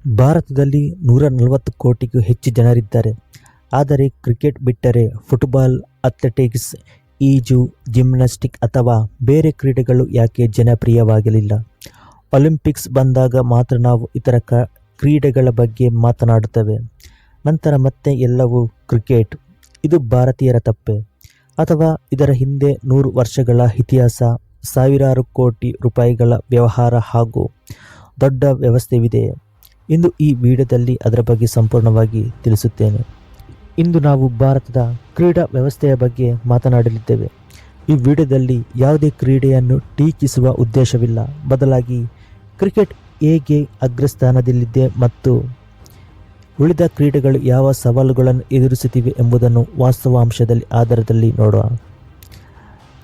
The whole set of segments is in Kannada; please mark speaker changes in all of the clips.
Speaker 1: ಭಾರತದಲ್ಲಿ 140 ಕೋಟಿಗೂ ಹೆಚ್ಚು ಜನರಿದ್ದಾರೆ. ಆದರೆ ಕ್ರಿಕೆಟ್ ಬಿಟ್ಟರೆ ಫುಟ್ಬಾಲ್, ಅಥ್ಲೆಟಿಕ್ಸ್, ಈಜು, ಜಿಮ್ನಾಸ್ಟಿಕ್ ಅಥವಾ ಬೇರೆ ಕ್ರೀಡೆಗಳು ಯಾಕೆ ಜನಪ್ರಿಯವಾಗಲಿಲ್ಲ? ಒಲಿಂಪಿಕ್ಸ್ ಬಂದಾಗ ಮಾತ್ರ ನಾವು ಇತರ ಕ್ರೀಡೆಗಳ ಬಗ್ಗೆ ಮಾತನಾಡುತ್ತೇವೆ. ನಂತರ ಮತ್ತೆ ಎಲ್ಲವೂ ಕ್ರಿಕೆಟ್. ಇದು ಭಾರತೀಯರ ತಪ್ಪೆ? ಅಥವಾ ಇದರ ಹಿಂದೆ 100 ವರ್ಷಗಳ ಇತಿಹಾಸ, ಸಾವಿರಾರು ಕೋಟಿ ರೂಪಾಯಿಗಳ ವ್ಯವಹಾರ ಹಾಗೂ ದೊಡ್ಡ ವ್ಯವಸ್ಥೆವಿದೆಯೇ? ಇಂದು ಈ ವಿಡಿಯೋದಲ್ಲಿ ಅದರ ಬಗ್ಗೆ ಸಂಪೂರ್ಣವಾಗಿ ತಿಳಿಸುತ್ತೇನೆ. ಇಂದು ನಾವು ಭಾರತದ ಕ್ರೀಡಾ ವ್ಯವಸ್ಥೆಯ ಬಗ್ಗೆ ಮಾತನಾಡಲಿದ್ದೇವೆ. ಈ ವಿಡಿಯೋದಲ್ಲಿ ಯಾವುದೇ ಕ್ರೀಡೆಯನ್ನು ಟೀಕಿಸುವ ಉದ್ದೇಶವಿಲ್ಲ, ಬದಲಾಗಿ ಕ್ರಿಕೆಟ್ ಹೇಗೆ ಅಗ್ರಸ್ಥಾನದಲ್ಲಿದೆ ಮತ್ತು ಉಳಿದ ಕ್ರೀಡೆಗಳು ಯಾವ ಸವಾಲುಗಳನ್ನು ಎದುರಿಸುತ್ತಿವೆ ಎಂಬುದನ್ನು ವಾಸ್ತವಾಂಶದಲ್ಲಿ ಆಧಾರದಲ್ಲಿ ನೋಡುವ.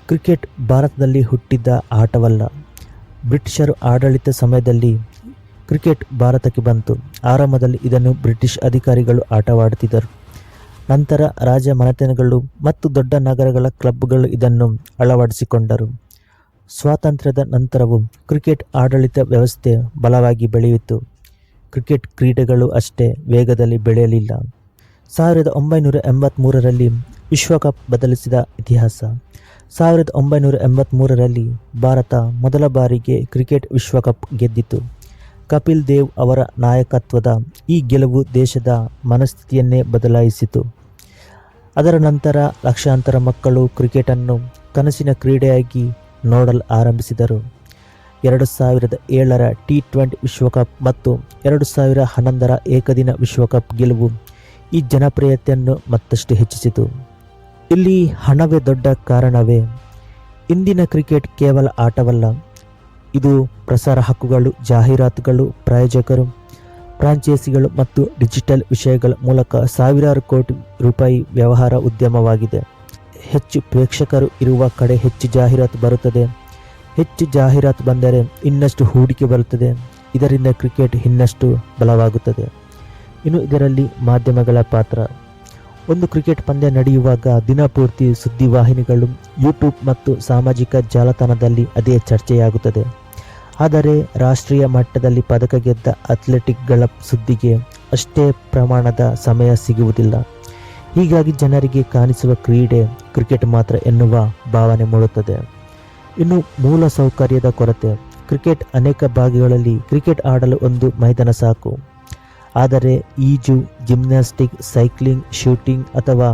Speaker 1: ಕ್ರಿಕೆಟ್ ಭಾರತದಲ್ಲಿ ಹುಟ್ಟಿದ ಆಟವಲ್ಲ. ಬ್ರಿಟಿಷರು ಆಡಳಿತ ಸಮಯದಲ್ಲಿ ಕ್ರಿಕೆಟ್ ಭಾರತಕ್ಕೆ ಬಂತು. ಆರಂಭದಲ್ಲಿ ಇದನ್ನು ಬ್ರಿಟಿಷ್ ಅಧಿಕಾರಿಗಳು ಆಟವಾಡುತ್ತಿದ್ದರು. ನಂತರ ರಾಜ ಮನೆತನಗಳು ಮತ್ತು ದೊಡ್ಡ ನಗರಗಳ ಕ್ಲಬ್ಗಳು ಇದನ್ನು ಅಳವಡಿಸಿಕೊಂಡರು. ಸ್ವಾತಂತ್ರ್ಯದ ನಂತರವೂ ಕ್ರಿಕೆಟ್ ಆಡಳಿತ ವ್ಯವಸ್ಥೆ ಬಲವಾಗಿ ಬೆಳೆಯಿತು. ಕ್ರಿಕೆಟ್ ಕ್ರೀಡೆಗಳು ಅಷ್ಟೇ ವೇಗದಲ್ಲಿ ಬೆಳೆಯಲಿಲ್ಲ. 1983ರಲ್ಲಿ ವಿಶ್ವಕಪ್ ಬದಲಿಸಿದ ಇತಿಹಾಸ. 1983ರಲ್ಲಿ ಭಾರತ ಮೊದಲ ಬಾರಿಗೆ ಕ್ರಿಕೆಟ್ ವಿಶ್ವಕಪ್ ಗೆದ್ದಿತು. ಕಪಿಲ್ ದೇವ್ ಅವರ ನಾಯಕತ್ವದ ಈ ಗೆಲುವು ದೇಶದ ಮನಸ್ಥಿತಿಯನ್ನೇ ಬದಲಾಯಿಸಿತು. ಅದರ ನಂತರ ಲಕ್ಷಾಂತರ ಮಕ್ಕಳು ಕ್ರಿಕೆಟನ್ನು ಕನಸಿನ ಕ್ರೀಡೆಯಾಗಿ ನೋಡಲು ಆರಂಭಿಸಿದರು. 2007ರ T20 ವಿಶ್ವಕಪ್ ಮತ್ತು 2011ರ ಏಕದಿನ ವಿಶ್ವಕಪ್ ಗೆಲುವು ಈ ಜನಪ್ರಿಯತೆಯನ್ನು ಮತ್ತಷ್ಟು ಹೆಚ್ಚಿಸಿತು. ಇಲ್ಲಿ ಹಣವೇ ದೊಡ್ಡ ಕಾರಣವೇ? ಇಂದಿನ ಕ್ರಿಕೆಟ್ ಕೇವಲ ಆಟವಲ್ಲ, ಇದು ಪ್ರಸಾರ ಹಕ್ಕುಗಳು, ಜಾಹೀರಾತುಗಳು, ಪ್ರಾಯೋಜಕರು, ಫ್ರಾಂಚೈಸಿಗಳು ಮತ್ತು ಡಿಜಿಟಲ್ ವಿಷಯಗಳ ಮೂಲಕ ಸಾವಿರಾರು ಕೋಟಿ ರೂಪಾಯಿ ವ್ಯವಹಾರ ಉದ್ಯಮವಾಗಿದೆ. ಹೆಚ್ಚು ಪ್ರೇಕ್ಷಕರು ಇರುವ ಕಡೆ ಹೆಚ್ಚು ಜಾಹೀರಾತು ಬರುತ್ತದೆ. ಹೆಚ್ಚು ಜಾಹೀರಾತು ಬಂದರೆ ಇನ್ನಷ್ಟು ಹೂಡಿಕೆ ಬರುತ್ತದೆ. ಇದರಿಂದ ಕ್ರಿಕೆಟ್ ಇನ್ನಷ್ಟು ಬಲವಾಗುತ್ತದೆ. ಇನ್ನು ಇದರಲ್ಲಿ ಮಾಧ್ಯಮಗಳ ಪಾತ್ರ. ಒಂದು ಕ್ರಿಕೆಟ್ ಪಂದ್ಯ ನಡೆಯುವಾಗ ದಿನಪೂರ್ತಿ ಸುದ್ದಿವಾಹಿನಿಗಳು, ಯೂಟ್ಯೂಬ್ ಮತ್ತು ಸಾಮಾಜಿಕ ಜಾಲತಾಣದಲ್ಲಿ ಅದೇ ಚರ್ಚೆಯಾಗುತ್ತದೆ. ಆದರೆ ರಾಷ್ಟ್ರೀಯ ಮಟ್ಟದಲ್ಲಿ ಪದಕ ಗೆದ್ದ ಅಥ್ಲೆಟಿಕ್ಗಳ ಸುದ್ದಿಗೆ ಅಷ್ಟೇ ಪ್ರಮಾಣದ ಸಮಯ ಸಿಗುವುದಿಲ್ಲ. ಹೀಗಾಗಿ ಜನರಿಗೆ ಕಾಣಿಸುವ ಕ್ರೀಡೆ ಕ್ರಿಕೆಟ್ ಮಾತ್ರ ಎನ್ನುವ ಭಾವನೆ ಮೂಡುತ್ತದೆ. ಇನ್ನು ಮೂಲ ಸೌಕರ್ಯದ ಕೊರತೆ. ಕ್ರಿಕೆಟ್ ಅನೇಕ ಭಾಗಗಳಲ್ಲಿ ಕ್ರಿಕೆಟ್ ಆಡಲು ಒಂದು ಮೈದಾನ ಸಾಕು. ಆದರೆ ಈಜು, ಜಿಮ್ನಾಸ್ಟಿಕ್, ಸೈಕ್ಲಿಂಗ್, ಶೂಟಿಂಗ್ ಅಥವಾ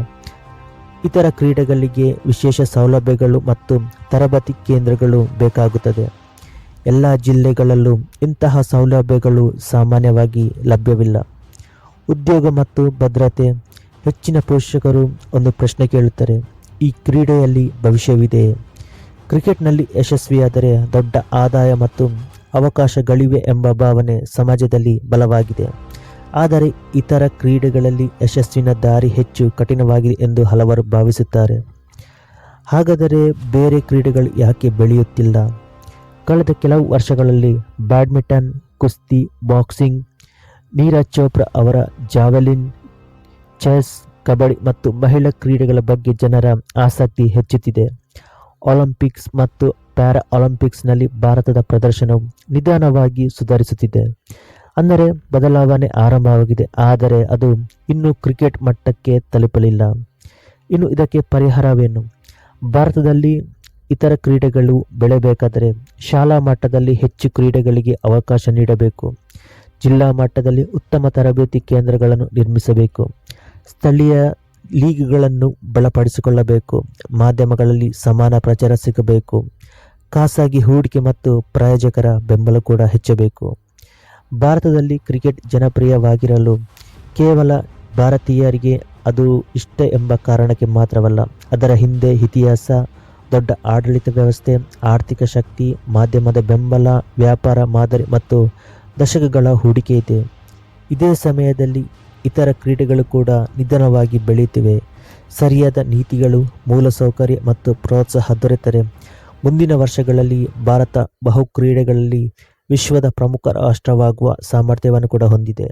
Speaker 1: ಇತರ ಕ್ರೀಡೆಗಳಿಗೆ ವಿಶೇಷ ಸೌಲಭ್ಯಗಳು ಮತ್ತು ತರಬೇತಿ ಕೇಂದ್ರಗಳು ಬೇಕಾಗುತ್ತದೆ. ಎಲ್ಲ ಜಿಲ್ಲೆಗಳಲ್ಲೂ ಇಂತಹ ಸೌಲಭ್ಯಗಳು ಸಾಮಾನ್ಯವಾಗಿ ಲಭ್ಯವಿಲ್ಲ. ಉದ್ಯೋಗ ಮತ್ತು ಭದ್ರತೆ. ಹೆಚ್ಚಿನ ಪೋಷಕರು ಒಂದು ಪ್ರಶ್ನೆ ಕೇಳುತ್ತಾರೆ: ಈ ಕ್ರೀಡೆಯಲ್ಲಿ ಭವಿಷ್ಯವಿದೆಯೇ? ಕ್ರಿಕೆಟ್ನಲ್ಲಿ ಯಶಸ್ವಿಯಾದರೆ ದೊಡ್ಡ ಆದಾಯ ಮತ್ತು ಅವಕಾಶಗಳಿವೆ ಎಂಬ ಭಾವನೆ ಸಮಾಜದಲ್ಲಿ ಬಲವಾಗಿದೆ. ಆದರೆ ಇತರ ಕ್ರೀಡೆಗಳಲ್ಲಿ ಯಶಸ್ಸಿನ ದಾರಿ ಹೆಚ್ಚು ಕಠಿಣವಾಗಿದೆ ಎಂದು ಹಲವರು ಭಾವಿಸುತ್ತಾರೆ. ಹಾಗಾದರೆ ಬೇರೆ ಕ್ರೀಡೆಗಳು ಯಾಕೆ ಬೆಳೆಯುತ್ತಿಲ್ಲ? ಕಳೆದ ಕೆಲವು ವರ್ಷಗಳಲ್ಲಿ ಬ್ಯಾಡ್ಮಿಂಟನ್, ಕುಸ್ತಿ, ಬಾಕ್ಸಿಂಗ್, ನೀರಜ್ ಚೋಪ್ರಾ ಅವರ ಜಾವೆಲಿನ್, ಚೆಸ್, ಕಬಡ್ಡಿ ಮತ್ತು ಮಹಿಳಾ ಕ್ರೀಡೆಗಳ ಬಗ್ಗೆ ಜನರ ಆಸಕ್ತಿ ಹೆಚ್ಚುತ್ತಿದೆ. ಒಲಿಂಪಿಕ್ಸ್ ಮತ್ತು ಪ್ಯಾರಾ ಒಲಿಂಪಿಕ್ಸ್ನಲ್ಲಿ ಭಾರತದ ಪ್ರದರ್ಶನವು ನಿಧಾನವಾಗಿ ಸುಧಾರಿಸುತ್ತಿದೆ. ಅಂದರೆ ಬದಲಾವಣೆ ಆರಂಭವಾಗಿದೆ, ಆದರೆ ಅದು ಇನ್ನೂ ಕ್ರಿಕೆಟ್ ಮಟ್ಟಕ್ಕೆ ತಲುಪಲಿಲ್ಲ. ಇನ್ನು ಇದಕ್ಕೆ ಪರಿಹಾರವೇನು? ಭಾರತದಲ್ಲಿ ಇತರ ಕ್ರೀಡೆಗಳು ಬೆಳೆಯಬೇಕಾದರೆ ಶಾಲಾ ಮಟ್ಟದಲ್ಲಿ ಹೆಚ್ಚು ಕ್ರೀಡೆಗಳಿಗೆ ಅವಕಾಶ ನೀಡಬೇಕು. ಜಿಲ್ಲಾ ಮಟ್ಟದಲ್ಲಿ ಉತ್ತಮ ತರಬೇತಿ ಕೇಂದ್ರಗಳನ್ನು ನಿರ್ಮಿಸಬೇಕು. ಸ್ಥಳೀಯ ಲೀಗ್ಗಳನ್ನು ಬಲಪಡಿಸಿಕೊಳ್ಳಬೇಕು. ಮಾಧ್ಯಮಗಳಲ್ಲಿ ಸಮಾನ ಪ್ರಚಾರ ಸಿಗಬೇಕು. ಖಾಸಗಿ ಹೂಡಿಕೆ ಮತ್ತು ಪ್ರಾಯೋಜಕರ ಬೆಂಬಲ ಕೂಡ ಹೆಚ್ಚಬೇಕು. ಭಾರತದಲ್ಲಿ ಕ್ರಿಕೆಟ್ ಜನಪ್ರಿಯವಾಗಿರಲು ಕೇವಲ ಭಾರತೀಯರಿಗೆ ಅದು ಇಷ್ಟ ಎಂಬ ಕಾರಣಕ್ಕೆ ಮಾತ್ರವಲ್ಲ. ಅದರ ಹಿಂದೆ ಇತಿಹಾಸ, ದೊಡ್ಡ ಆಡಳಿತ ವ್ಯವಸ್ಥೆ, ಆರ್ಥಿಕ ಶಕ್ತಿ, ಮಾಧ್ಯಮದ ಬೆಂಬಲ, ವ್ಯಾಪಾರ ಮಾದರಿ ಮತ್ತು ದಶಕಗಳ ಹೂಡಿಕೆ ಇದೆ. ಇದೇ ಸಮಯದಲ್ಲಿ ಇತರ ಕ್ರೀಡೆಗಳು ಕೂಡ ನಿಧಾನವಾಗಿ ಬೆಳೆಯುತ್ತಿವೆ. ಸರಿಯಾದ ನೀತಿಗಳು, ಮೂಲಸೌಕರ್ಯ ಮತ್ತು ಪ್ರೋತ್ಸಾಹ ದೊರೆತರೆ ಮುಂದಿನ ವರ್ಷಗಳಲ್ಲಿ ಭಾರತ ಬಹು ಕ್ರೀಡೆಗಳಲ್ಲಿ ವಿಶ್ವದ ಪ್ರಮುಖ ರಾಷ್ಟ್ರವಾಗುವ ಸಾಮರ್ಥ್ಯವನ್ನು ಕೂಡ ಹೊಂದಿದೆ.